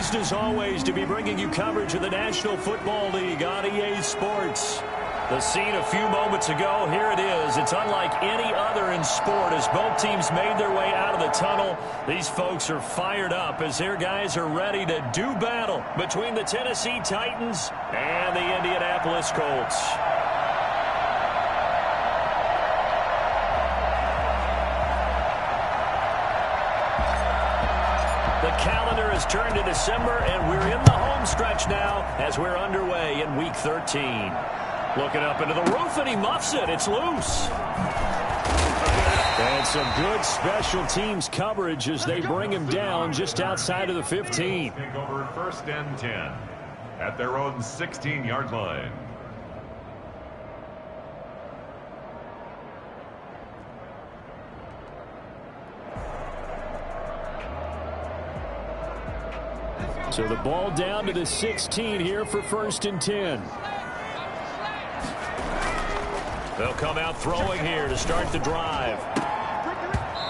Pleased as always to be bringing you coverage of the National Football League on EA Sports. The scene a few moments ago, here it is. It's unlike any other in sport as both teams made their way out of the tunnel. These folks are fired up as their guys are ready to do battle between the Tennessee Titans and the Indianapolis Colts. The calendar has turned to December, and we're in the home stretch now as we're underway in Week 13. Looking up into the roof, and he muffs it. It's loose. And some good special teams coverage as they bring him down just outside of the 15. Take over 1st and 10 at their own 16-yard line. So the ball down to the 16 here for 1st and 10. They'll come out throwing here to start the drive.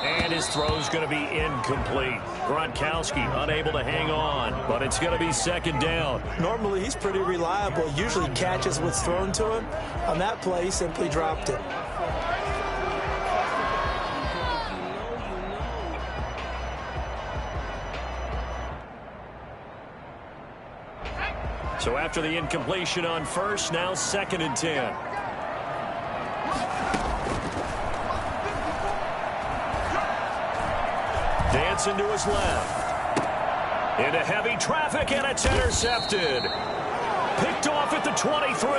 And his throw's going to be incomplete. Gronkowski unable to hang on, but it's going to be 2nd down. Normally, he's pretty reliable. Usually catches what's thrown to him. On that play, he simply dropped it. So after the incompletion on 1st, now 2nd and 10. Dancing to his left. Into heavy traffic, and it's intercepted. Picked off at the 23.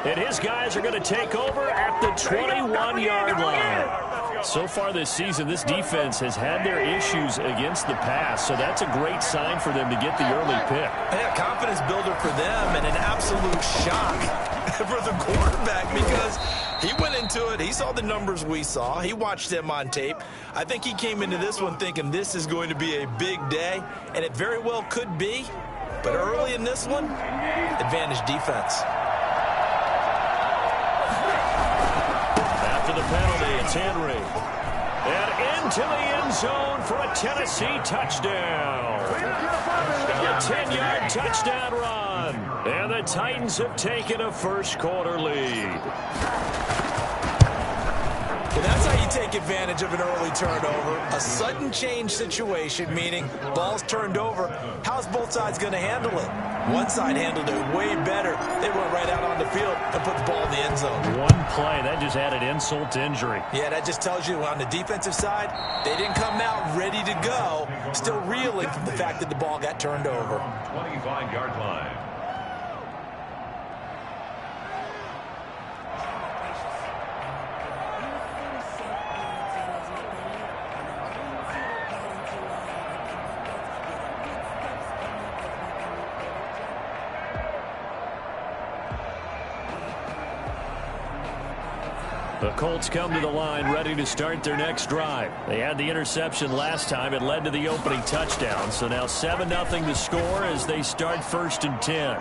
And his guys are going to take over at the 21-yard line. So far this season, this defense has had their issues against the pass, so that's a great sign for them to get the early pick. Yeah, confidence builder for them, and an absolute shock for the quarterback because he went into it. He saw the numbers we saw. He watched them on tape. I think he came into this one thinking this is going to be a big day, and it very well could be. But early in this one, advantage defense. After the penalty, it's Henry. And into the end zone for a Tennessee touchdown. A 10-yard touchdown run. And the Titans have taken a first-quarter lead. Well, that's how you take advantage of an early turnover. A sudden change situation, meaning ball's turned over. How's both sides going to handle it? One side handled it way better. They went right out on the field and put the ball in the end zone. One play, that just added insult to injury. Yeah, that just tells you on the defensive side, they didn't come out ready to go, still reeling from the fact that the ball got turned over. 25-yard line. The Colts come to the line ready to start their next drive. They had the interception last time. It led to the opening touchdown. So now 7-0 to score as they start 1st and 10.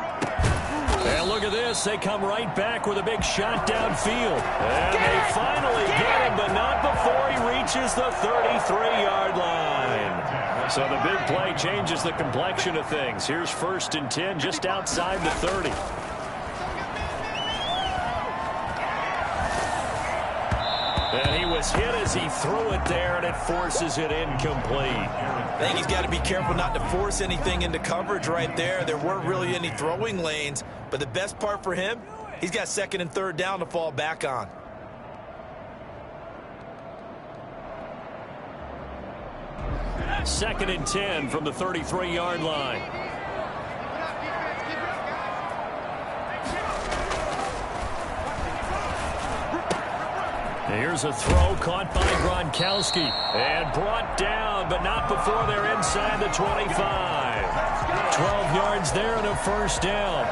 And look at this. They come right back with a big shot downfield. And they finally get him, but not before he reaches the 33-yard line. So the big play changes the complexion of things. Here's 1st and 10 just outside the 30. And he was hit as he threw it there, and it forces it incomplete. I think he's got to be careful not to force anything into coverage right there. There weren't really any throwing lanes, but the best part for him, he's got 2nd and 3rd down to fall back on. Second and 10 from the 33-yard line. Here's a throw caught by Gronkowski and brought down, but not before they're inside the 25. 12 yards there and a 1st down.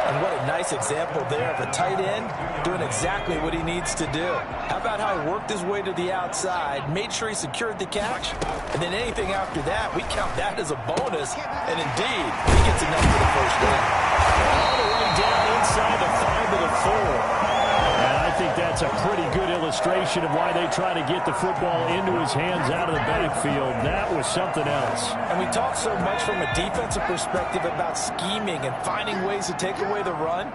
And what a nice example there of a tight end doing exactly what he needs to do. How about how he worked his way to the outside, made sure he secured the catch, and then anything after that, we count that as a bonus. And indeed, he gets enough for the 1st down. All the way down inside the 5 to the 4. And I think that's a pretty good illustration explanation of why they try to get the football into his hands out of the backfield. That was something else. And we talk so much from a defensive perspective about scheming and finding ways to take away the run.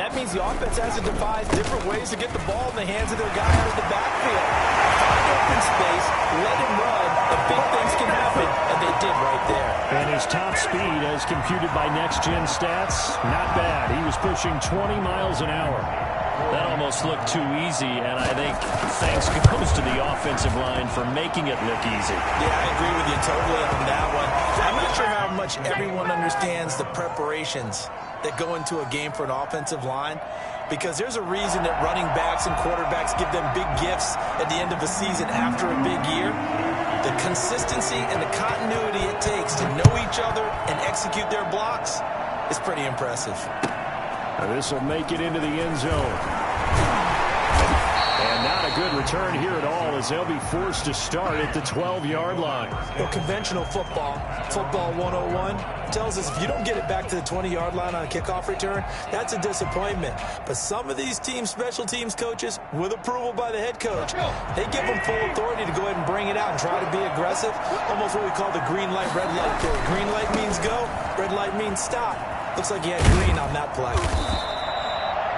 That means the offense has to devise different ways to get the ball in the hands of their guy out of the backfield. Find open space, let him run, and big things can happen, and they did right there. And his top speed, as computed by next-gen stats, not bad. He was pushing 20 miles an hour. That almost looked too easy, and I think thanks goes to the offensive line for making it look easy. Yeah, I agree with you totally on that one. I'm not sure how much everyone understands the preparations that go into a game for an offensive line, because there's a reason that running backs and quarterbacks give them big gifts at the end of a season after a big year. The consistency and the continuity it takes to know each other and execute their blocks is pretty impressive. This will make it into the end zone. And not a good return here at all, as they'll be forced to start at the 12-yard line. Well, conventional football 101, tells us if you don't get it back to the 20-yard line on a kickoff return, that's a disappointment. But some of these special teams coaches, with approval by the head coach, they give them full authority to go ahead and bring it out and try to be aggressive. Almost what we call the green light, red light theory. Green light means go, red light means stop. Looks like he had green on that play.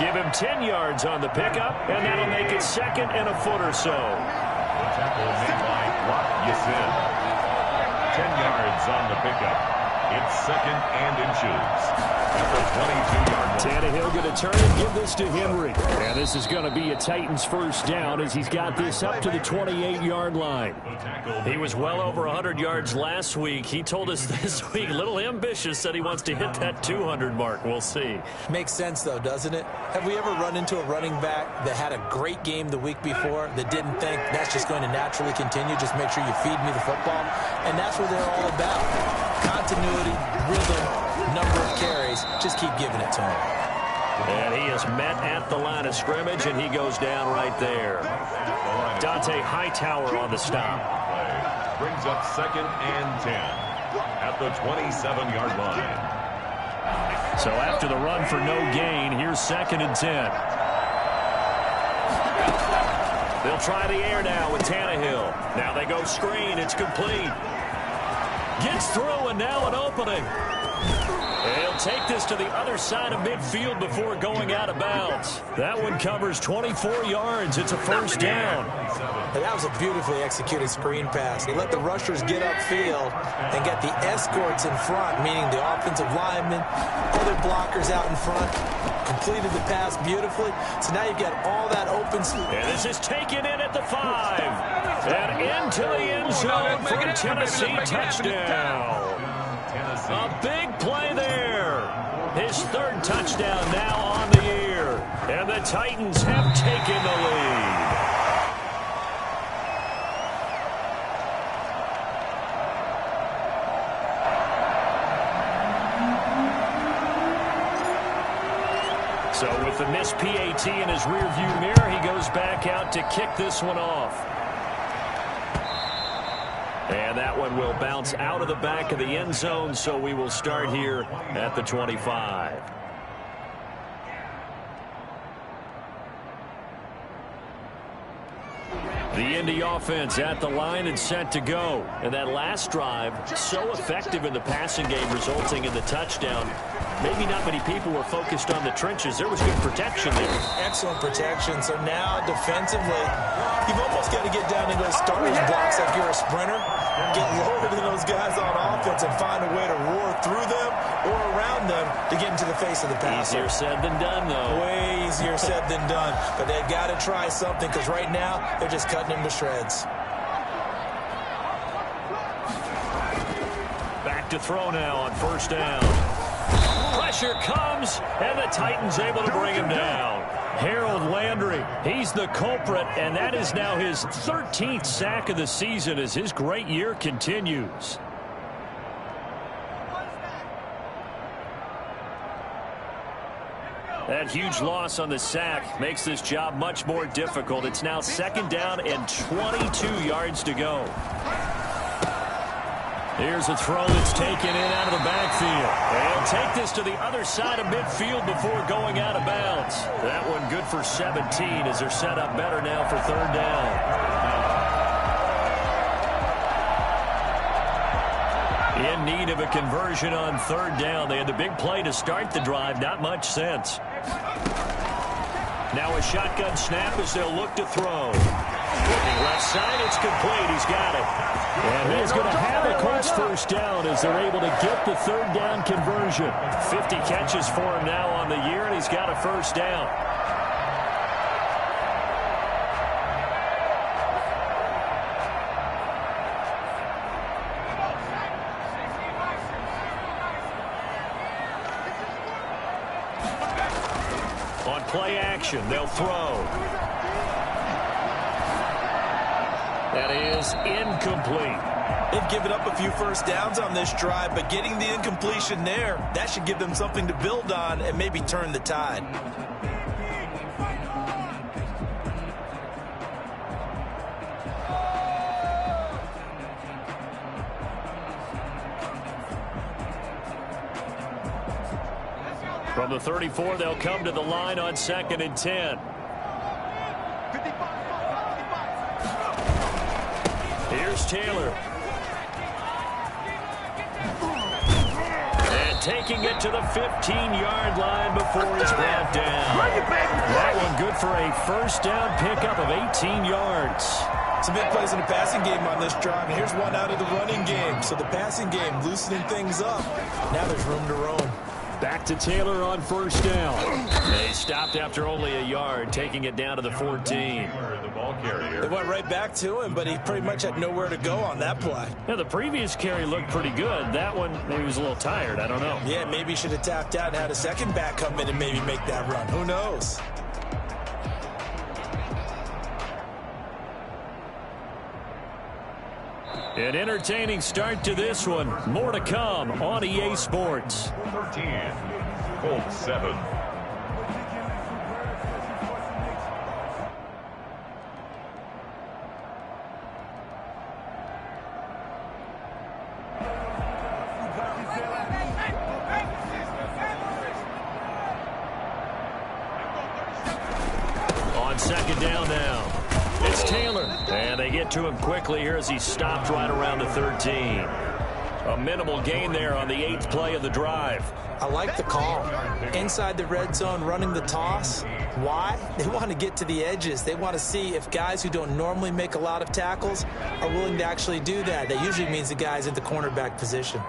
Give him 10 yards on the pickup, and that'll make it second and a foot or so. The tackle made by Watt Yasin. 10 yards on the pickup. It's second and inches. At the 22-yard line. Tannehill going to turn and give this to Henry. And this is going to be a Titans first down as he's got this up to the 28-yard line. He was well over 100 yards last week. He told us this week, a little ambitious, said he wants to hit that 200 mark. We'll see. Makes sense, though, doesn't it? Have we ever run into a running back that had a great game the week before that didn't think that's just going to naturally continue? Just make sure you feed me the football. And that's what they're all about. Continuity, rhythm, number of carries. Just keep giving it to him. And he is met at the line of scrimmage, and he goes down right there. Dante Hightower on the stop. Brings up second and 10 at the 27-yard line. So after the run for no gain, here's second and 10. They'll try the air now with Tannehill. Now they go screen. It's complete. Gets through, and now an opening. He'll take this to the other side of midfield before going out of bounds. That one covers 24 yards. It's a first down. And that was a beautifully executed screen pass. They let the rushers get upfield and get the escorts in front, meaning the offensive linemen, other blockers out in front. Completed the pass beautifully. So now you've got all that open space. And this is taken in at the 5. And into the end zone for a Tennessee touchdown. A big play there. His third touchdown now on the year. And the Titans have taken the lead. So with the missed PAT in his rearview mirror, he goes back out to kick this one off. And that one will bounce out of the back of the end zone, so we will start here at the 25. The Indy offense at the line and set to go. And that last drive, so effective in the passing game, resulting in the touchdown. Maybe not many people were focused on the trenches. There was good protection there. Excellent protection. So now defensively, you've almost got to get down in those starters blocks like you're a sprinter. Get lower than those guys on offense and find a way to roar through them or around them to get into the face of the passer. Easier said than done, though. Way easier said than done. But they've got to try something, because right now they're just cutting him to shreds. Back to throw now on first down. Pressure comes, and the Titans able to bring him down. Harold Landry, he's the culprit, and that is now his 13th sack of the season as his great year continues. That huge loss on the sack makes this job much more difficult. It's now second down and 22 yards to go. Here's a throw that's taken in out of the backfield. And take this to the other side of midfield before going out of bounds. That one good for 17 as they're set up better now for third down. In need of a conversion on third down. They had the big play to start the drive. Not much sense. Now a shotgun snap as they'll look to throw. Looking left side, it's complete. He's got it. And he's going to have a Colts first down as they're able to get the third down conversion. 50 catches for him now on the year, and he's got a first down. On play action, they'll throw. That is incomplete. They've given up a few first downs on this drive, but getting the incompletion there, that should give them something to build on and maybe turn the tide. From the 34, they'll come to the line on 2nd and 10. Here's Taylor. And taking it to the 15-yard line before he's brought down. That one good for a first down pickup of 18 yards. Some big plays in the passing game on this drive, and here's one out of the running game. So the passing game loosening things up. Now there's room to roam. Back to Taylor on first down. They stopped after only a yard, taking it down to the 14. The ball carrier. They went right back to him, but he pretty much had nowhere to go on that play. Yeah, the previous carry looked pretty good. That one, maybe he was a little tired. I don't know. Yeah, maybe he should have tapped out and had a second back come in and maybe make that run. Who knows? An entertaining start to this one. More to come on EA Sports. 13, Colts 7. On second down now. It's Taylor. And they get to him quickly here as he stopped right around the 13. A minimal gain there on the 8th play of the drive. I like the call. Inside the red zone, running the toss. Why? They want to get to the edges. They want to see if guys who don't normally make a lot of tackles are willing to actually do that. That usually means the guy's at the cornerback position.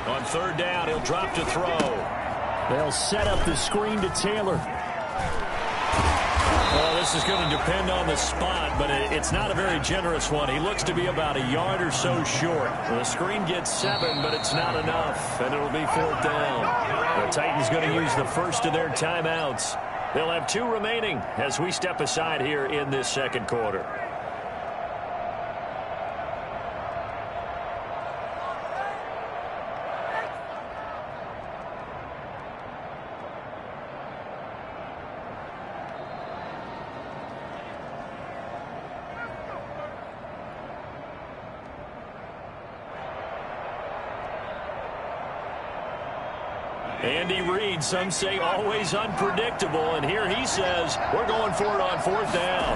On third down, he'll drop to throw. They'll set up the screen to Taylor. Well, this is going to depend on the spot, but it's not a very generous one. He looks to be about a yard or so short. The screen gets 7, but it's not enough, and it'll be 4th down. The Titans going to use the first of their timeouts. They'll have 2 remaining as we step aside here in this second quarter. Andy Reid, some say always unpredictable, and here he says we're going for it on 4th down.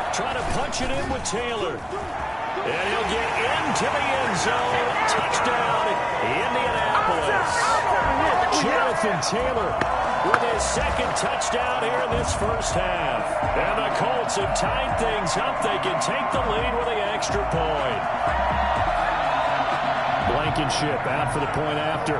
Trying to punch it in with Taylor. And he'll get into the end zone. Touchdown, Indianapolis. Jonathan Taylor with his 2nd touchdown here in this first half. And the Colts have tied things up. They can take the lead with the extra point. Blankenship out for the point after.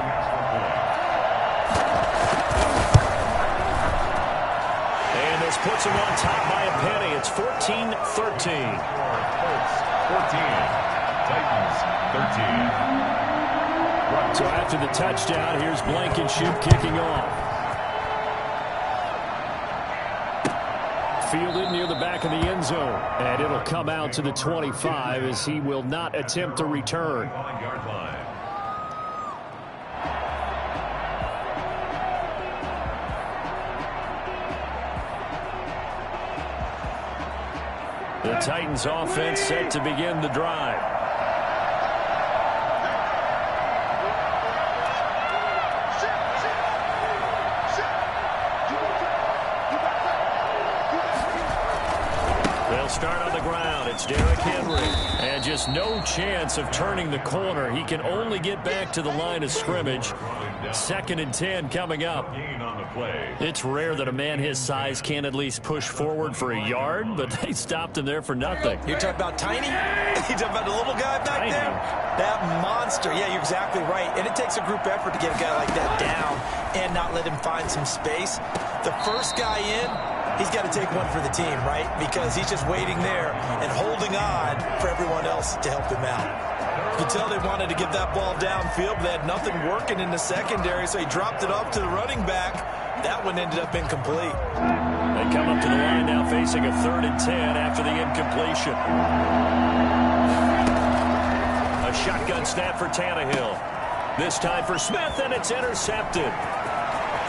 And this puts him on top by a penny. It's 14-13. Colts 14, Titans 13. So after the touchdown, here's Blankenship kicking off. Fielded near the back of the end zone. And it'll come out to the 25 as he will not attempt a return. The Titans offense set to begin the drive. They'll start on the ground. It's Derrick Henry. And just no chance of turning the corner. He can only get back to the line of scrimmage. 2nd and 10 coming up. It's rare that a man his size can at least push forward for a yard, but they stopped him there for nothing. You're talking about Tiny? You're talking about the little guy back there? That monster. Yeah, you're exactly right. And it takes a group effort to get a guy like that down and not let him find some space. The first guy in, he's got to take one for the team, right? Because he's just waiting there and holding on for everyone else to help him out. You could tell they wanted to get that ball downfield, but they had nothing working in the secondary, so he dropped it off to the running back. That one ended up incomplete. They come up to the line now facing a 3rd and 10 after the incompletion. A shotgun snap for Tannehill. This time for Smith, and it's intercepted.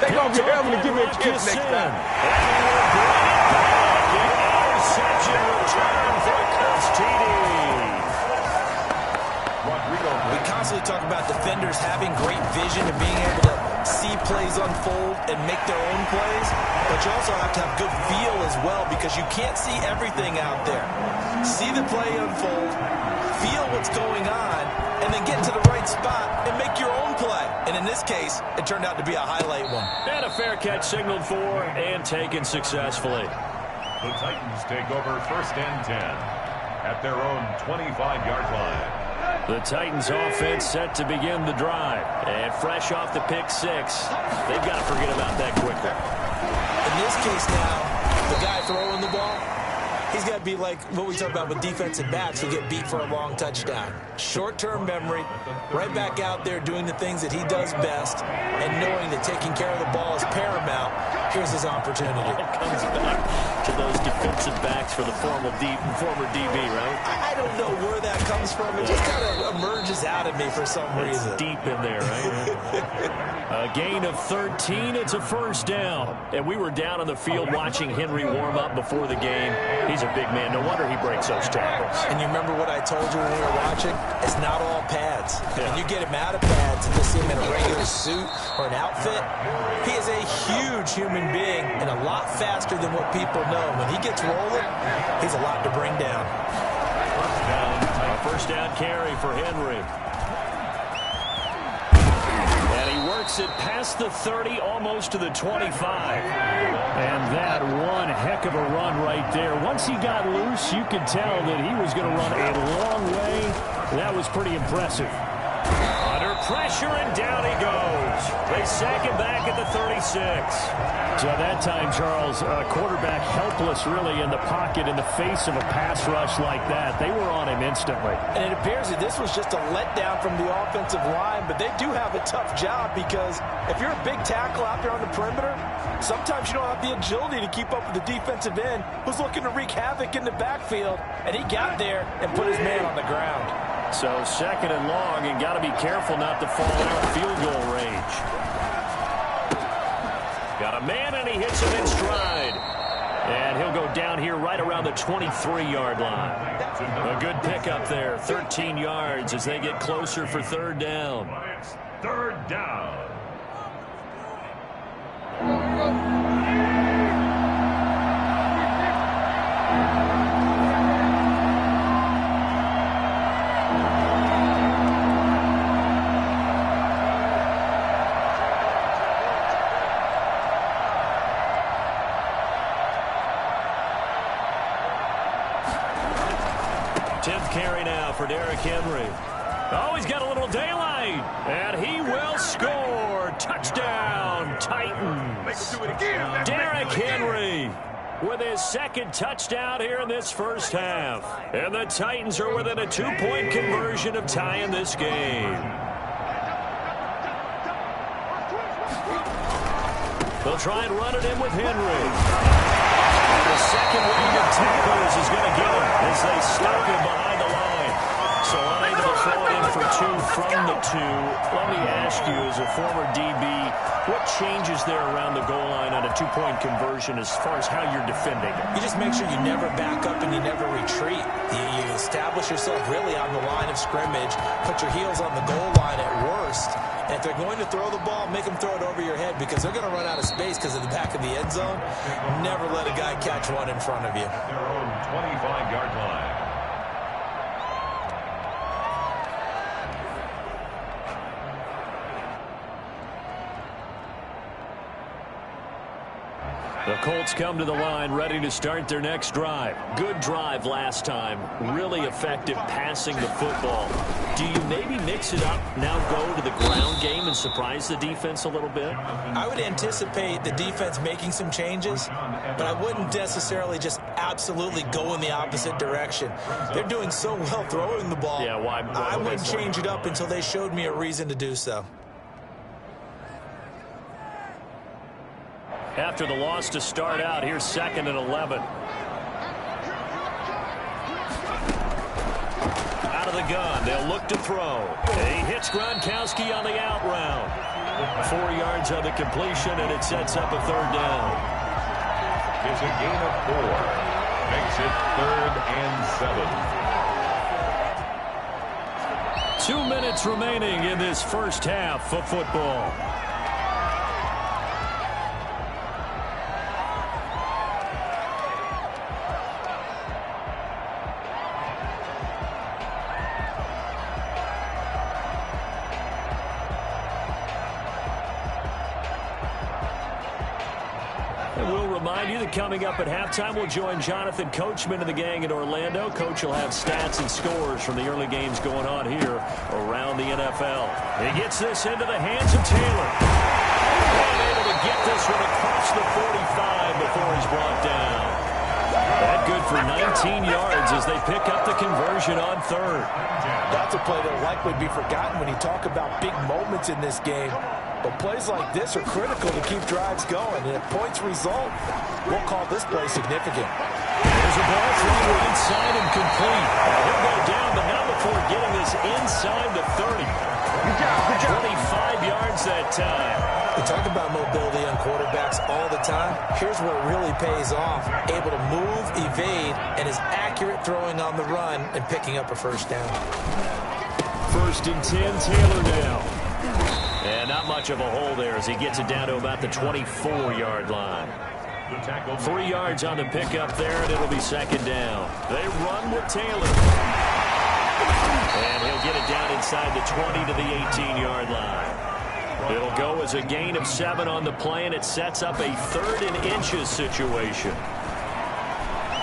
Take off your helmet and give me a kiss next time. Interception return for Colts TD. We constantly talk about defenders having great vision and being able to see plays unfold and make their own plays, but you also have to have good feel as well because you can't see everything out there. See the play unfold, feel what's going on, and then get to the right spot and make your own play. And in this case, it turned out to be a highlight one. And a fair catch signaled for and taken successfully. The Titans take over 1st and 10 at their own 25-yard line. The Titans offense set to begin the drive. And fresh off the pick 6, they've got to forget about that quickly. In this case now, the guy throwing the ball, he's got to be like what we talk about with defensive backs who get beat for a long touchdown. Short-term memory, right back out there doing the things that he does best, and knowing that taking care of the ball is paramount. Here's his opportunity. It comes back to those defensive backs for the former DB, right? I don't know where that comes from. It just kind of emerges out of me for some reason. It's deep in there, right? A gain of 13. It's a 1st down. And we were down on the field watching Henry warm up before the game. He's a big man. No wonder he breaks those tackles. And you remember what I told you when we were watching? It's not all pads. Yeah. When you get him out of pads and just see him in a regular suit or an outfit, he is a huge human being and a lot faster than what people know. When he gets rolling, he's a lot to bring down. First down carry for Henry. And he works it past the 30, almost to the 25. And that one heck of a run right there. Once he got loose, you could tell that he was going to run a long way. That was pretty impressive. Under pressure, and down he goes. They sack him back at the 36. So that time, Charles, quarterback helpless really in the pocket in the face of a pass rush like that. They were on him instantly. And it appears that this was just a letdown from the offensive line, but they do have a tough job because if you're a big tackle out there on the perimeter, sometimes you don't have the agility to keep up with the defensive end who's looking to wreak havoc in the backfield, and he got there and put his man on the ground. So 2nd and long, and got to be careful not to fall out of field goal range. Got a man, and he hits him in stride. And he'll go down here right around the 23-yard line. A good pickup there, 13 yards as they get closer for 3rd down. It's 3rd down. Carry now for Derrick Henry. Oh, he's got a little daylight, and he will score. Touchdown, Titans. Derrick Henry with his 2nd touchdown here in this 1st half. And the Titans are within a 2-point conversion of tying this game. They'll try and run it in with Henry. The second wave of tacklers is going to get him as they stop him behind the line. So unable to throw it in for two from the two. Let me ask you, as a former DB, what changes there around the goal line on a two-point conversion as far as how you're defending it? You just make sure you never back up and you never retreat. You establish yourself really on the line of scrimmage, put your heels on the goal line at worst. And if they're going to throw the ball, make them throw it over your head because they're going to run out of space because of the back of the end zone. Never let a guy catch one in front of you. Their own 25-yard line. The Colts come to the line ready to start their next drive. Good drive last time. Really effective passing the football. Do you maybe mix it up, now go to the ground game and surprise the defense a little bit? I would anticipate the defense making some changes, but I wouldn't necessarily just absolutely go in the opposite direction. They're doing so well throwing the ball. Yeah, why I wouldn't change it up until they showed me a reason to do so. After the loss to start out, here's 2nd and 11. Out of the gun, they'll look to throw. He hits Gronkowski on the out route. 4 yards on the completion, and it sets up a 3rd down. It's a gain of 4. Makes it 3rd and 7. 2 minutes remaining in this first half of football. Coming up at halftime, we'll join Jonathan Coachman and the gang in Orlando. Coach will have stats and scores from the early games going on here around the NFL. He gets this into the hands of Taylor. And able to get this one across the 45 before he's brought down. That good for 19 yards as they pick up the conversion on 3rd. That's a play that will likely be forgotten when you talk about big moments in this game. But plays like this are critical to keep drives going. And if points result, we'll call this play significant. There's a ball thrown inside and complete. He'll go down, but not before getting this inside the 30. Good job. 25 yards that time. We talk about mobility on quarterbacks all the time. Here's where it really pays off. Able to move, evade, and is accurate throwing on the run and picking up a 1st down. 1st and 10, Taylor now. And not much of a hole there as he gets it down to about the 24-yard line. 3 yards on the pickup there, and it'll be 2nd down. They run with Taylor. And he'll get it down inside the 20 to the 18-yard line. It'll go as a gain of 7 on the play, and it sets up a 3rd and inches situation.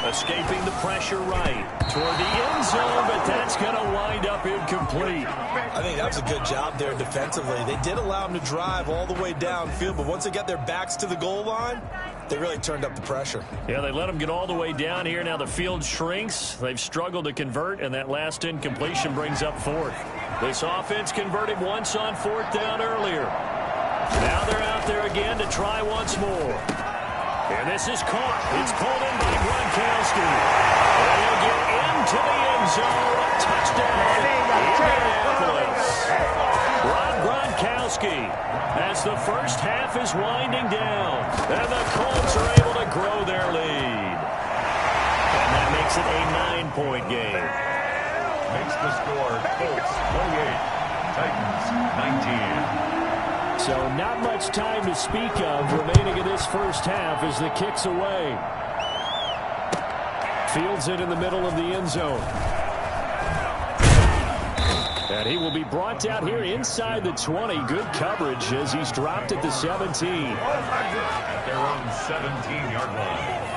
Escaping the pressure right toward the end zone, but that's going to wind up incomplete. I think that was a good job there defensively. They did allow them to drive all the way downfield, but once they got their backs to the goal line, they really turned up the pressure. Yeah, they let them get all the way down here. Now the field shrinks. They've struggled to convert, and that last incompletion brings up 4th. This offense converted once on 4th down earlier. Now they're out there again to try once more. And this is caught. It's pulled in by Gronkowski. And he'll get into the end zone. Touchdown, Indianapolis. Rob Gronkowski as the first half is winding down. And the Colts are able to grow their lead. And that makes it a 9-point game. Makes the score Colts 28, Titans 19. So not much time to speak of remaining in this first half as the kick's away. Fields it in the middle of the end zone. And he will be brought down here inside the 20. Good coverage as he's dropped at the 17. At their own 17-yard line.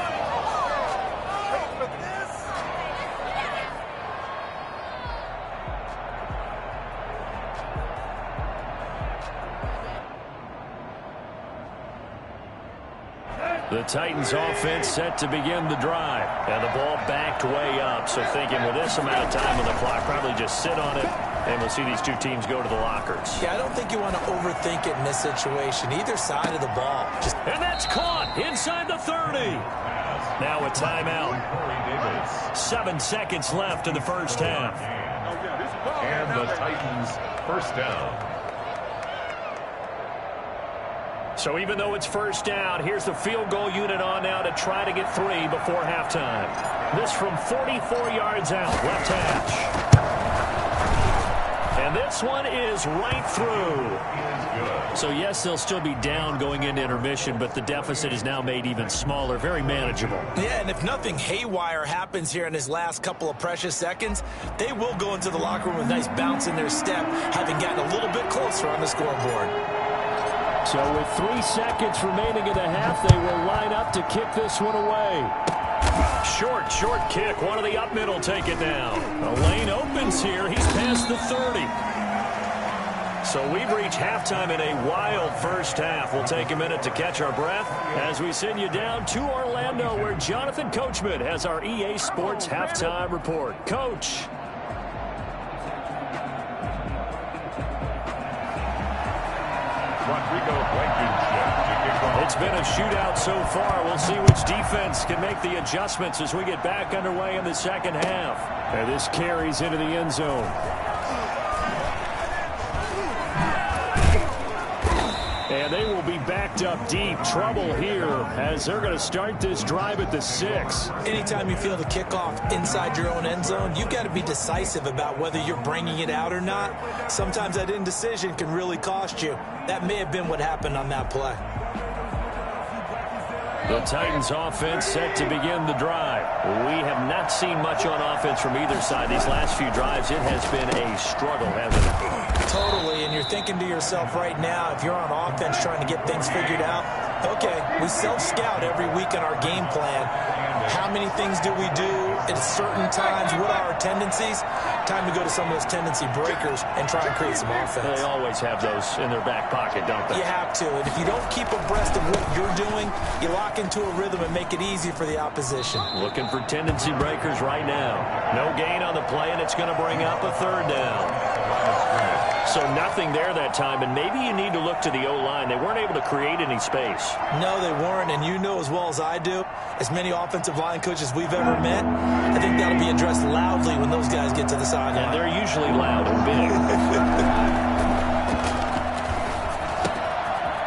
The Titans offense set to begin the drive. And the ball backed way up. So thinking with this amount of time on the clock, probably just sit on it. And we'll see these two teams go to the lockers. Yeah, I don't think you want to overthink it in this situation. Either side of the ball. And that's caught inside the 30. Now a timeout. 7 seconds left in the first half. And the Titans first down. So even though it's first down, here's the field goal unit on now to try to get 3 before halftime. This from 44 yards out, left hash. And this one is right through. So, yes, they'll still be down going into intermission, but the deficit is now made even smaller, very manageable. Yeah, and if nothing haywire happens here in his last couple of precious seconds, they will go into the locker room with a nice bounce in their step, having gotten a little bit closer on the scoreboard. So with 3 seconds remaining in the half, they will line up to kick this one away. Short kick. One of the up mid will take it down. The lane opens here. He's past the 30. So we've reached halftime in a wild first half. We'll take a minute to catch our breath as we send you down to Orlando, where Jonathan Coachman has our EA Sports halftime report. Coach. It's been a shootout so far. We'll see which defense can make the adjustments as we get back underway in the second half. And this carries into the end zone. And they will be backed up deep. Trouble here as they're going to start this drive at the 6. Anytime you feel the kickoff inside your own end zone, you've got to be decisive about whether you're bringing it out or not. Sometimes that indecision can really cost you. That may have been what happened on that play. The Titans offense set to begin the drive. We have not seen much on offense from either side these last few drives. It has been a struggle, hasn't it? Totally, and you're thinking to yourself right now, if you're on offense trying to get things figured out, okay, we self-scout every week in our game plan. How many things do we do at certain times? What are our tendencies? Time to go to some of those tendency breakers and try and create some offense. They always have those in their back pocket, don't they? You have to, and if you don't keep abreast of what you're doing, you lock into a rhythm and make it easy for the opposition. Looking for tendency breakers right now. No gain on the play, and it's going to bring up a 3rd down. So nothing there that time, and maybe you need to look to the O-line. They weren't able to create any space. No, they weren't, and you know as well as I do, as many offensive line coaches we've ever met, I think that'll be addressed loudly when those guys get to the sideline. And they're usually loud and big.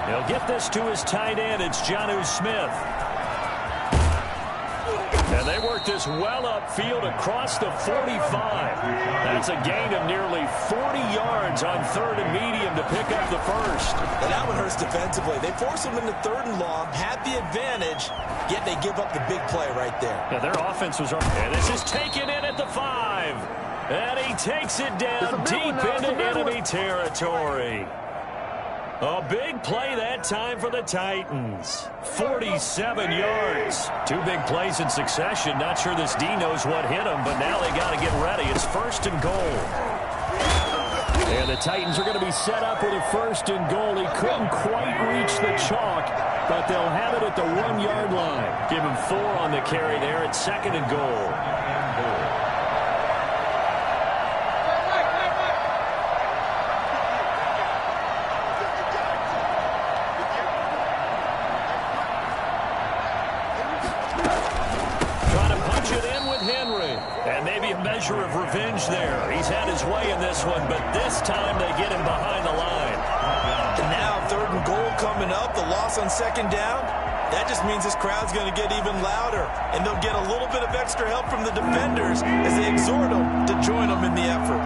He'll get this to his tight end. It's Jonnu Smith. And they work this well upfield across the 45. That's a gain of nearly 40 yards on 3rd and medium to pick up the first. And that one hurts defensively. They force them into 3rd and long, had the advantage, yet they give up the big play right there. Yeah, their offense was up. And this is taken in at the 5. And he takes it down deep into enemy territory. A big play that time for the Titans. 47 yards. 2 big plays in succession. Not sure this D knows what hit him, but now they got to get ready. It's 1st and goal. And the Titans are going to be set up with a 1st and goal. He couldn't quite reach the chalk, but they'll have it at the 1-yard line. Give him 4 on the carry there at 2nd and goal. Measure of revenge there. He's had his way in this one, but this time they get him behind the line. And now 3rd and goal coming up, the loss on 2nd down. That just means this crowd's going to get even louder, and they'll get a little bit of extra help from the defenders as they exhort them to join them in the effort.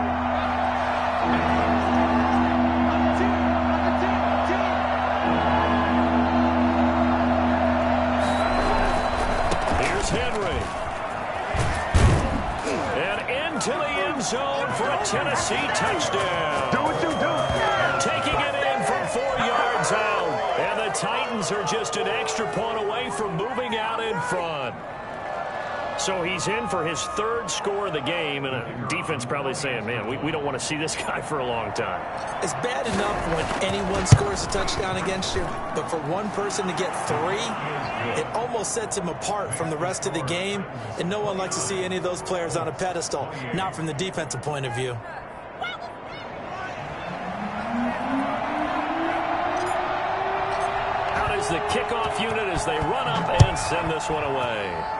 Here's Henry. To the end zone for a Tennessee touchdown. Do what you do. Taking it in from 4 yards out. And the Titans are just an extra point away from moving out in front. So he's in for his 3rd score of the game, and a defense probably saying, man, we don't want to see this guy for a long time. It's bad enough when anyone scores a touchdown against you, but for one person to get 3, it almost sets him apart from the rest of the game, and no one likes to see any of those players on a pedestal, not from the defensive point of view. Out is the kickoff unit as they run up and send this one away.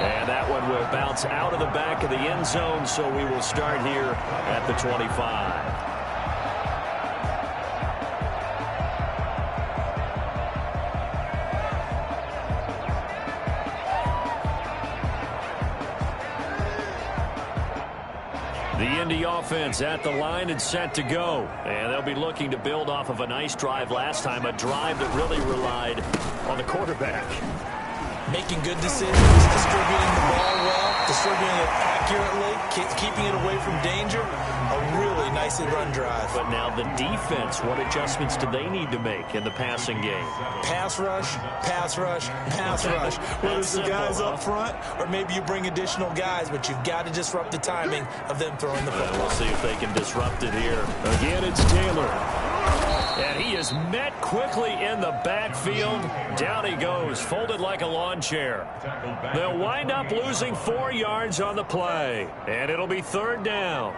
And that one will bounce out of the back of the end zone, so we will start here at the 25. The Indy offense at the line and set to go. And they'll be looking to build off of a nice drive last time, a drive that really relied on the quarterback. Making good decisions, distributing the ball well, distributing it accurately, keeping it away from danger. A really nicely run drive. But now the defense, what adjustments do they need to make in the passing game? Pass rush, pass rush, pass rush. Whether it's the guys up front or maybe you bring additional guys, but you've got to disrupt the timing of them throwing the football. We'll see if they can disrupt it here. Again, it's Taylor. And he is met quickly in the backfield. Down he goes, folded like a lawn chair. They'll wind up losing 4 yards on the play. And it'll be 3rd down.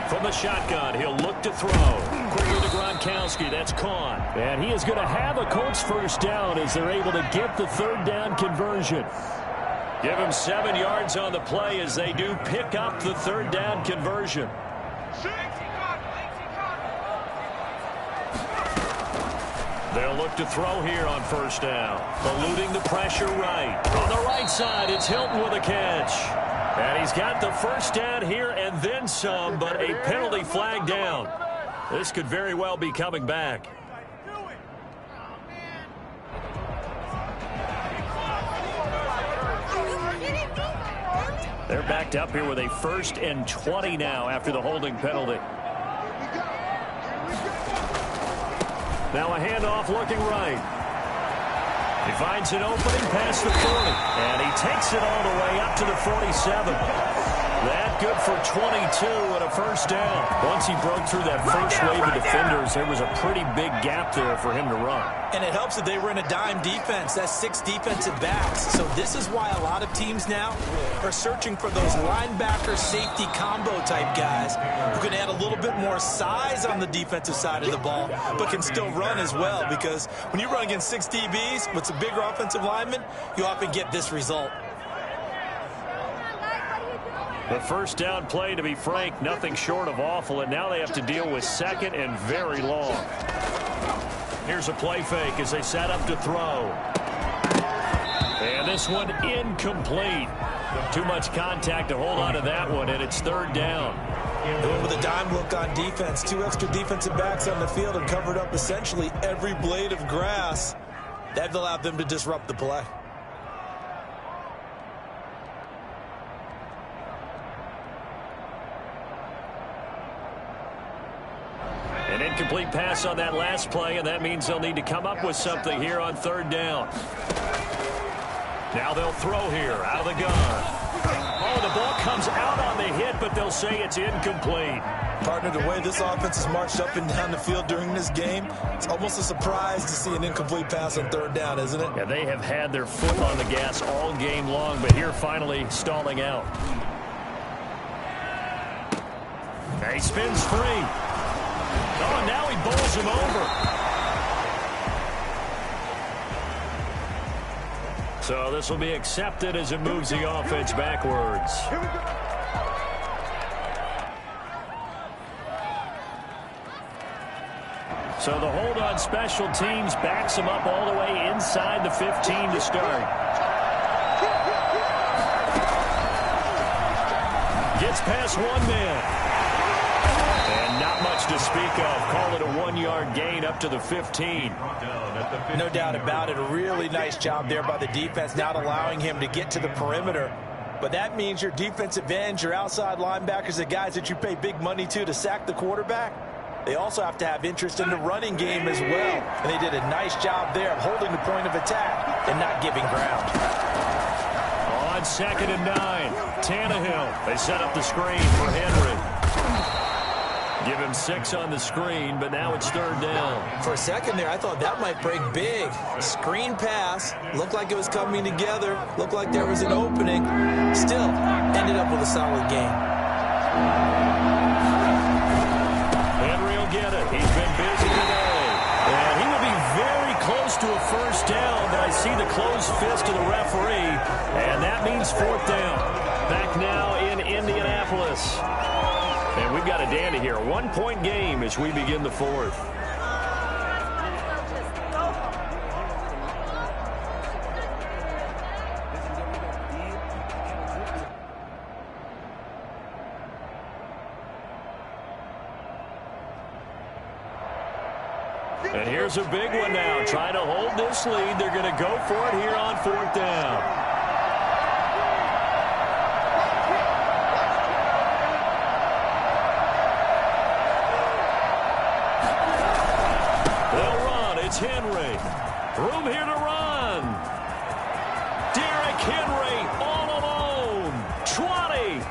From the shotgun, he'll look to throw. Quickly to Gronkowski, that's caught. And he is going to have a Colts first down as they're able to get the 3rd down conversion. Give him 7 yards on the play as they do pick up the 3rd down conversion. They'll look to throw here on 1st down. Eluding the pressure right. On the right side, it's Hilton with a catch. And he's got the 1st down here and then some, but a penalty flag down. This could very well be coming back. They're backed up here with a 1st and 20 now after the holding penalty. Now a handoff looking right. He finds an opening past the 40. And he takes it all the way up to the 47. That good for 22 and a 1st down. Once he broke through that first wave of defenders, there was a pretty big gap there for him to run. And it helps that they were in a dime defense. That's 6 defensive backs. So this is why a lot of teams now are searching for those linebacker safety combo type guys who can add a little bit more size on the defensive side of the ball, but can still run as well. Because when you run against 6 DBs with some bigger offensive linemen, you often get this result. The 1st down play, to be frank, nothing short of awful, and now they have to deal with 2nd and very long. Here's a play fake as they set up to throw. And this one incomplete. Too much contact to hold on to that one, and it's 3rd down. Going with a dime look on defense. 2 extra defensive backs on the field and covered up essentially every blade of grass. That allowed them to disrupt the play. An incomplete pass on that last play, and that means they'll need to come up with something here on 3rd down. Now they'll throw here out of the gun. Oh, the ball comes out on the hit, but they'll say it's incomplete. Partner, the way this offense has marched up and down the field during this game, it's almost a surprise to see an incomplete pass on 3rd down, isn't it? Yeah, they have had their foot on the gas all game long, but here finally stalling out. Now he spins free. Oh, now he bowls him over. So this will be accepted as it moves the offense backwards. So the hold on special teams backs him up all the way inside the 15 to start. Gets past 1 man. And not much to speak of. Call it a 1-yard gain up to the 15. No doubt about it. A really nice job there by the defense, not allowing him to get to the perimeter. But that means your defensive ends, your outside linebackers, the guys that you pay big money to sack the quarterback, they also have to have interest in the running game as well. And they did a nice job there of holding the point of attack and not giving ground. On 2nd and 9, Tannehill. They set up the screen for Henry. Give him 6 on the screen, but now it's 3rd down. For a second there, I thought that might break big. Screen pass. Looked like it was coming together. Looked like there was an opening. Still, ended up with a solid game. first down, but I see the closed fist of the referee, and that means fourth down. Back now in Indianapolis. And we've got a dandy here. A one-point game as we begin the fourth. And here's a big one now. Trying to hold this lead. They're going to go for it here on fourth down. They'll run. It's Henry. Room here to run. Derrick Henry all alone. 20.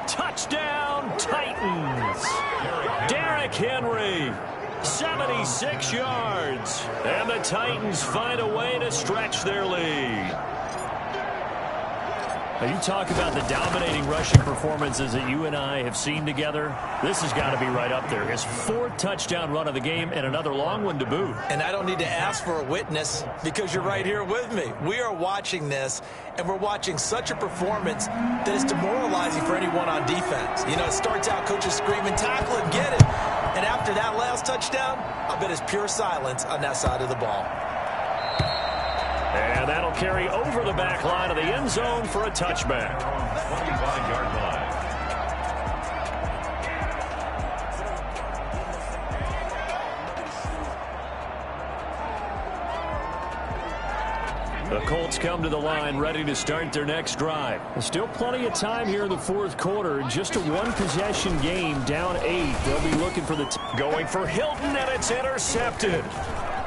Touchdown, Titans. Derrick Henry. 76 yards. And the Titans find a way to stretch their lead. Now you talk about the dominating rushing performances that you and I have seen together. This has got to be right up there. His fourth touchdown run of the game and another long one to boot. And I don't need to ask for a witness because you're right here with me. We are watching this, and we're watching such a performance that is demoralizing for anyone on defense. You know, it starts out coaches screaming, tackle it, get it. And after that last touchdown, I bet it's pure silence on that side of the ball. And that'll carry over the back line of the end zone for a touchback. 25-yard line. The Colts come to the line ready to start their next drive. There's still plenty of time here in the fourth quarter. Just a one-possession game, down 8. They'll be looking for the going for Hilton, and it's intercepted.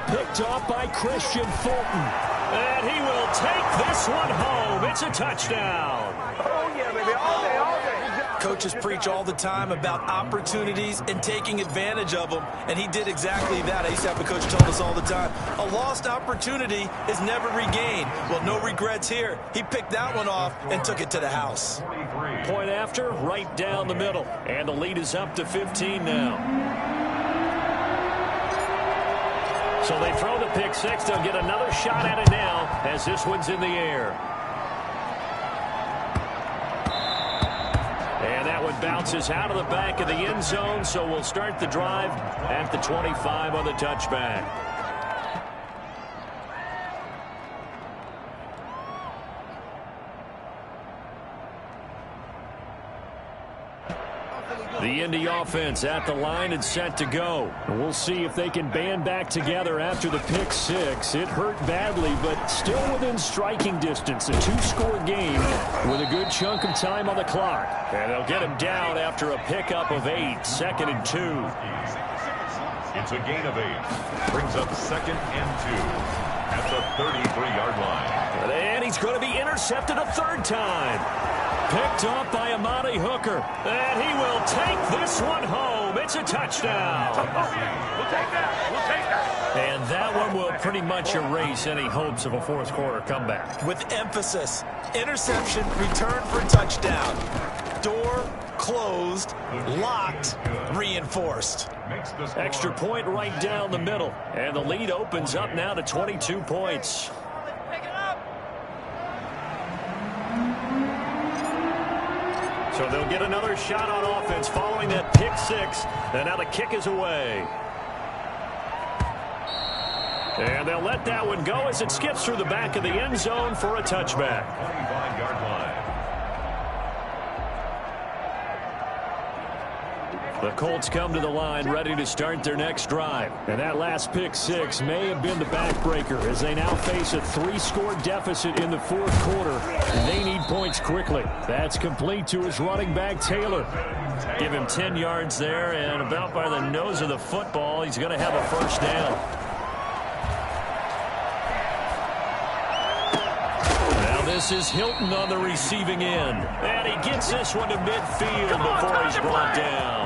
Picked off by Christian Fulton. And he will take this one home. It's a touchdown. Oh, yeah, baby. All day, all day. Coaches preach all the time about opportunities and taking advantage of them, and he did exactly that. I used to have a coach told us all the time, a lost opportunity is never regained. Well, no regrets here. He picked that one off and took it to the house. Point after, right down the middle. And the lead is up to 15 now. So they throw the pick six. They'll get another shot at it now as this one's in the air. And that one bounces out of the back of the end zone, so we'll start the drive at the 25 on the touchback. The Indy offense at the line and set to go. We'll see if they can band back together after the pick six. It hurt badly, but still within striking distance. A two-score game with a good chunk of time on the clock. And they'll get him down after a pickup of 8, 2nd and 2. It's a gain of 8. Brings up 2nd and 2 at the 33-yard line. And he's going to be intercepted a third time. Picked off by Amani Hooker. And he will take this one home. It's a touchdown. We'll take that. We'll take that. And that one will pretty much erase any hopes of a fourth quarter comeback. With emphasis, interception, return for a touchdown. Door closed, locked, reinforced. Extra point right down the middle. And the lead opens up now to 22 points. So they'll get another shot on offense following that pick six. And now the kick is away. And they'll let that one go as it skips through the back of the end zone for a touchback. 25-yard line. The Colts come to the line ready to start their next drive. And that last pick six may have been the backbreaker as they now face a 3-score deficit in the fourth quarter. And they need points quickly. That's complete to his running back, Taylor. Give him 10 yards there, and about by the nose of the football, he's going to have a first down. Now this is Hilton on the receiving end. And he gets this one to midfield before he's brought down.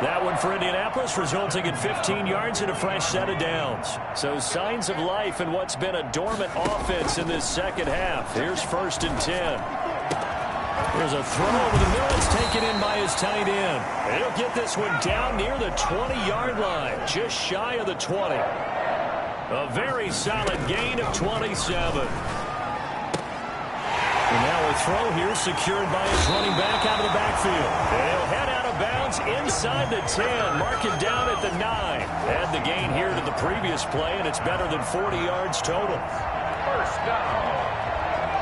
That one for Indianapolis, resulting in 15 yards and a fresh set of downs. So signs of life in what's been a dormant offense in this second half. Here's 1st and 10. There's a throw over the middle. It's taken in by his tight end. And he'll get this one down near the 20-yard line, just shy of the 20. A very solid gain of 27. And now a throw here secured by his running back out of the backfield. And he'll head out of bounds inside the 10. Mark it down at the 9. Add the gain here to the previous play, and it's better than 40 yards total. First down.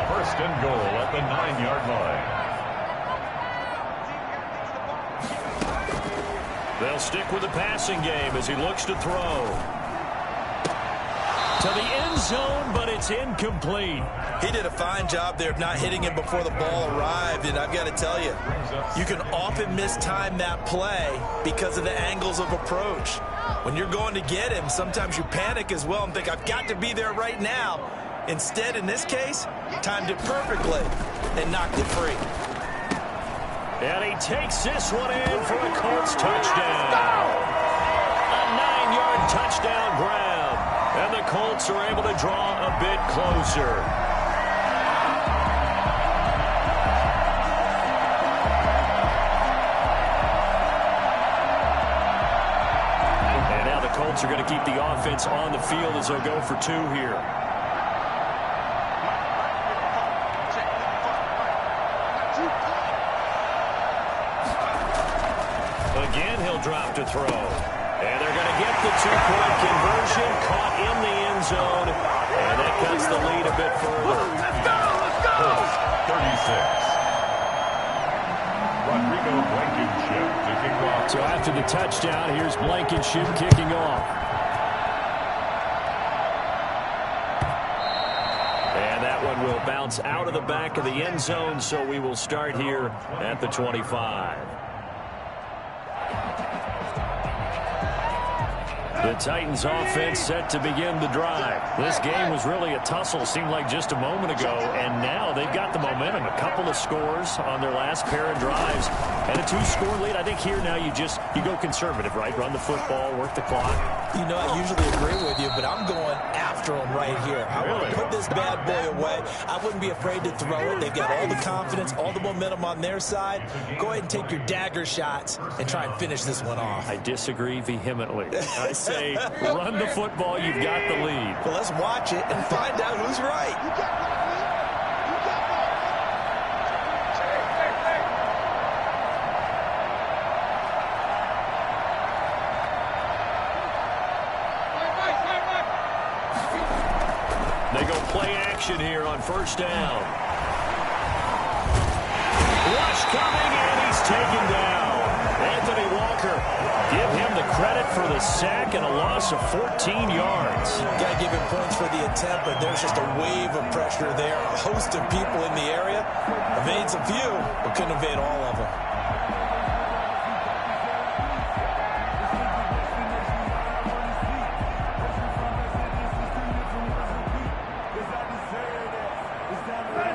First and goal at the 9-yard line. They'll stick with the passing game as he looks to throw. To the end zone, but it's incomplete. He did a fine job there of not hitting him before the ball arrived, and I've got to tell you, you can often mistime that play because of the angles of approach. When you're going to get him, sometimes you panic as well and think, I've got to be there right now. Instead, in this case, timed it perfectly and knocked it free. And he takes this one in for a Colts touchdown. A 9-yard touchdown grab. And the Colts are able to draw a bit closer. And now the Colts are going to keep the offense on the field as they'll go for 2 here. Again, he'll drop to throw. And they're going to get the 2-point conversion, caught in the end zone, and that cuts the lead a bit further. Let's go! 36. Rodrigo Blankenship to kick off. So after the touchdown, here's Blankenship kicking off. And that one will bounce out of the back of the end zone, so we will start here at the 25. The Titans offense set to begin the drive. This game was really a tussle, seemed like just a moment ago, and now they've got the momentum. A couple of scores on their last pair of drives and a 2-score lead. I think here now you go conservative, right? Run the football, work the clock. You know, I usually agree with you, but I'm going after him right here. I want to put this bad boy away. I wouldn't be afraid to throw it. They've got all the confidence, all the momentum on their side. Go ahead and take your dagger shots and try and finish this one off. I disagree vehemently. I say run the football. You've got the lead. Well, let's watch it and find out who's right. They go play action here on first down. Rush coming, and he's taken down. Anthony Walker, give him the credit for the sack and a loss of 14 yards. Got to give him points for the attempt, but there's just a wave of pressure there. A host of people in the area. Evades a few, but couldn't evade all of them.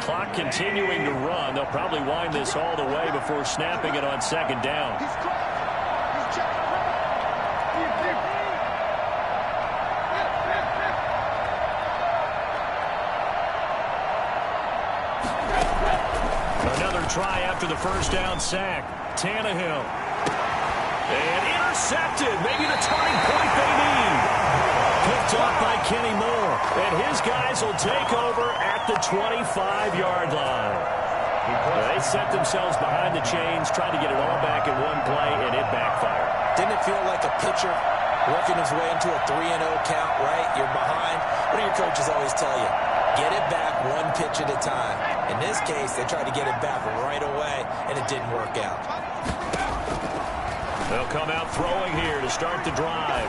Clock continuing to run. They'll probably wind this all the way before snapping it on second down. Another try after the first down sack. Tannehill. And intercepted. Maybe the turning point they need. Picked off by Kenny Moore. And his guys will take over at the 25-yard line. They set themselves behind the chains, tried to get it all back in one play, and it backfired. Didn't it feel like a pitcher working his way into a 3-0 count, right? You're behind. What do your coaches always tell you? Get it back one pitch at a time. In this case, they tried to get it back right away, and it didn't work out. They'll come out throwing here to start the drive.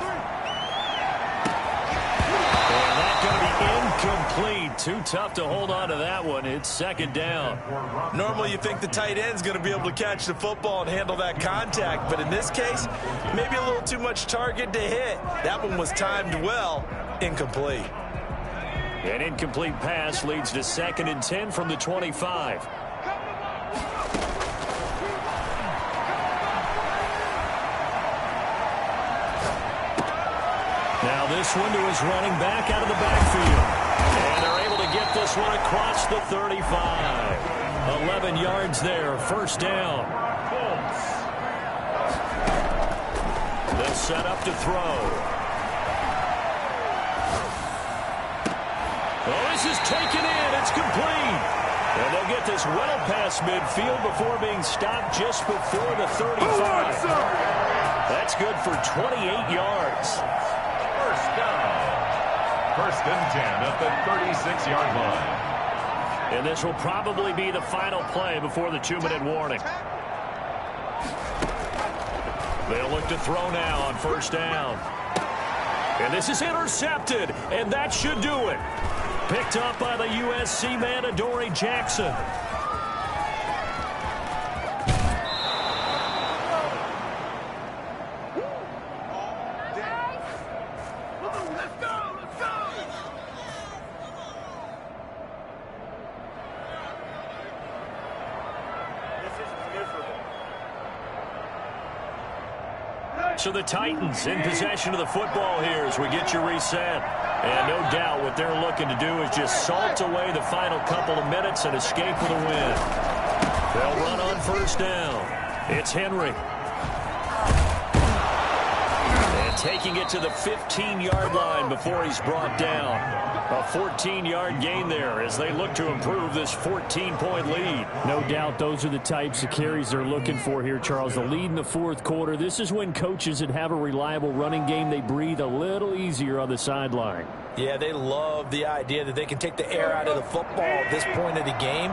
Incomplete. Too tough to hold on to that one. It's second down. Normally you think the tight end's going to be able to catch the football and handle that contact, but in this case, maybe a little too much target to hit. That one was timed well. Incomplete. An incomplete pass leads to 2nd and 10 from the 25. Now this one to his running back out of the backfield. And they're able to get this one across the 35. 11 yards there, first down. They'll set up to throw. This is taken in. It's complete. And they'll get this well past midfield before being stopped just before the 35. That's good for 28 yards. First down. First and 10 at the 36-yard line. And this will probably be the final play before the 2-minute warning. They'll look to throw now on first down. And this is intercepted, and that should do it. Picked up by the USC man, Adoree Jackson. So the Titans in possession of the football here as we get you reset. And no doubt what they're looking to do is just salt away the final couple of minutes and escape with a win. They'll run on first down. It's Henry. And taking it to the 15-yard line before he's brought down. A 14-yard gain there as they look to improve this 14-point lead. No doubt those are the types of carries they're looking for here, Charles. The lead in the fourth quarter. This is when coaches that have a reliable running game, they breathe a little easier on the sideline. Yeah, they love the idea that they can take the air out of the football at this point of the game.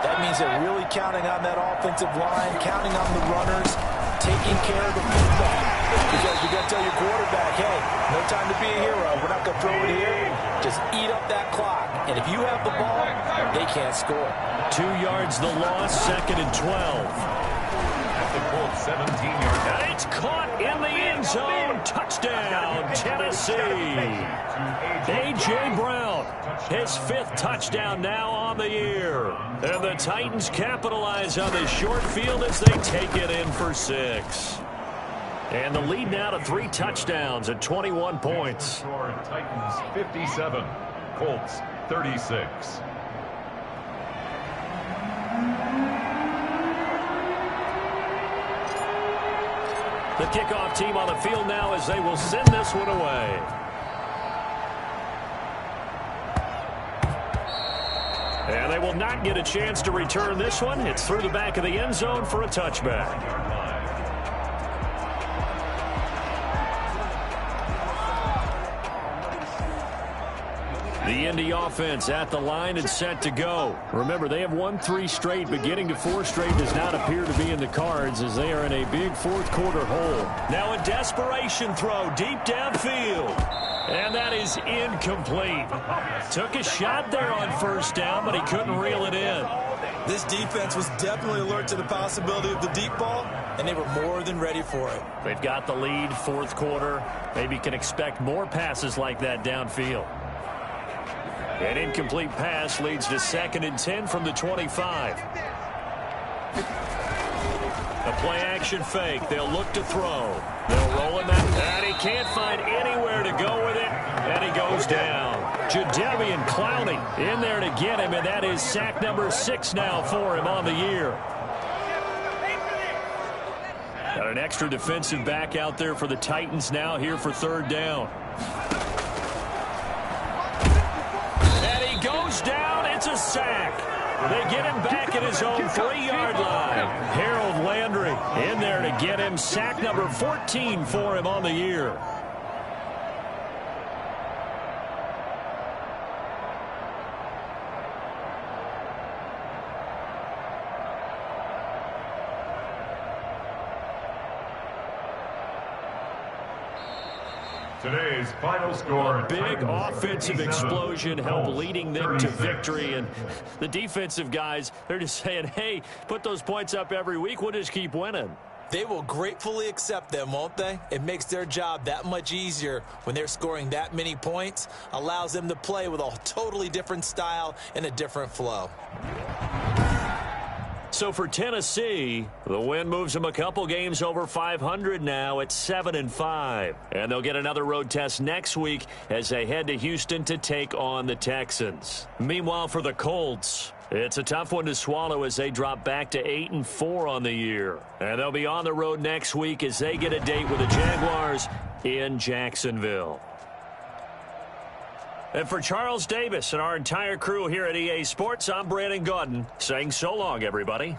That means they're really counting on that offensive line, counting on the runners, taking care of the football. Because you got to tell your quarterback, hey, no time to be a hero. We're not going to throw it here. Just eat up that clock. And if you have the ball, they can't score. 2 yards the loss, second and 12. At the Colts 17-yard line. And it's caught in the end zone. Touchdown, Tennessee. A.J. Brown, his 5th touchdown now on the year. And the Titans capitalize on the short field as they take it in for 6. And the lead now to 3 touchdowns at 21 points. Titans 57, Colts 36. The kickoff team on the field now as they will send this one away. And they will not get a chance to return this one. It's through the back of the end zone for a touchback. The Indy offense at the line and set to go. Remember, they have won 3 straight, but getting to 4 straight does not appear to be in the cards as they are in a big fourth quarter hole. Now a desperation throw deep downfield. And that is incomplete. Took a shot there on first down, but he couldn't reel it in. This defense was definitely alert to the possibility of the deep ball, and they were more than ready for it. They've got the lead, fourth quarter. Maybe can expect more passes like that downfield. An incomplete pass leads to second and 10 from the 25. A play-action fake. They'll look to throw. They'll roll him out. And he can't find anywhere to go with it. And he goes down. Jadeveon Clowney in there to get him, and that is sack number 6 now for him on the year. Got an extra defensive back out there for the Titans now here for third down. Goes down, it's a sack. They get him back at his own 3-yard line. Harold Landry in there to get him sack number 14 for him on the year. Today's final score. Big offensive explosion helped leading them to victory. And the defensive guys, they're just saying, hey, put those points up every week. We'll just keep winning. They will gratefully accept them, won't they? It makes their job that much easier when they're scoring that many points. Allows them to play with a totally different style and a different flow. So for Tennessee, the win moves them a couple games over 500 now at 7-5. And they'll get another road test next week as they head to Houston to take on the Texans. Meanwhile, for the Colts, it's a tough one to swallow as they drop back to 8-4 on the year. And they'll be on the road next week as they get a date with the Jaguars in Jacksonville. And for Charles Davis and our entire crew here at EA Sports, I'm Brandon Gaudin saying so long, everybody.